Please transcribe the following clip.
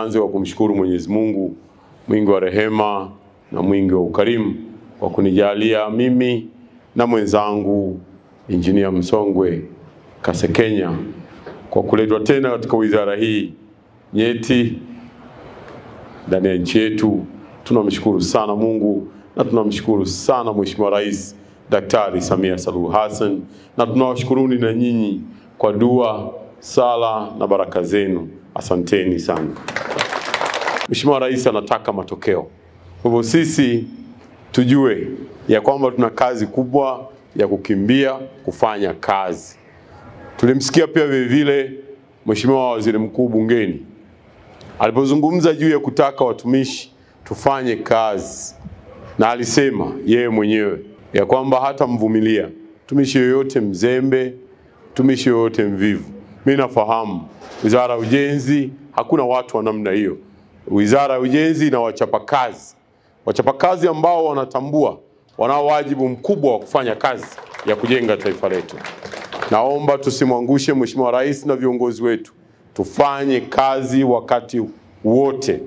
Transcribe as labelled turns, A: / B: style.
A: Nianze kwa kumshukuru Mwenyezi Mungu mwingi wa rehema na mwingi wa ukarimu kwa kunijalia mimi na mwenzangu Injinia Msongwe Kasekenya kwa kuletwa tena katika wizara hii nyeti ndani ya nchi yetu. Tunamshukuru sana Mungu na tunamshukuru sana Mheshimiwa Rais Daktari Samia Suluhu Hassan, na tunawashukuruni na nyinyi kwa dua, sala na baraka zenu. Asanteni sana. Mheshimiwa Rais anataka matokeo. Kwa hivyo sisi tujue ya kwamba tuna kazi kubwa ya kukimbia kufanya kazi. Tulimsikia pia vile Mheshimiwa Waziri Mkuu bungeni alipozungumza juu ya kutaka watumishi tufanye kazi, na alisema yeye mwenyewe ya kwamba hata mvumilia mtumishi yoyote mzembe, mtumishi yoyote mvivu. Mimi nafahamu Wizara ya Ujenzi hakuna watu wa namna hiyo. Wizara ya Ujenzi ina wachapakazi ambao wanatambua, wanao wajibu mkubwa wa kufanya kazi ya kujenga taifa letu. Naomba tusimwangushe Mheshimiwa Rais na viongozi wetu. Tufanye kazi wakati wote.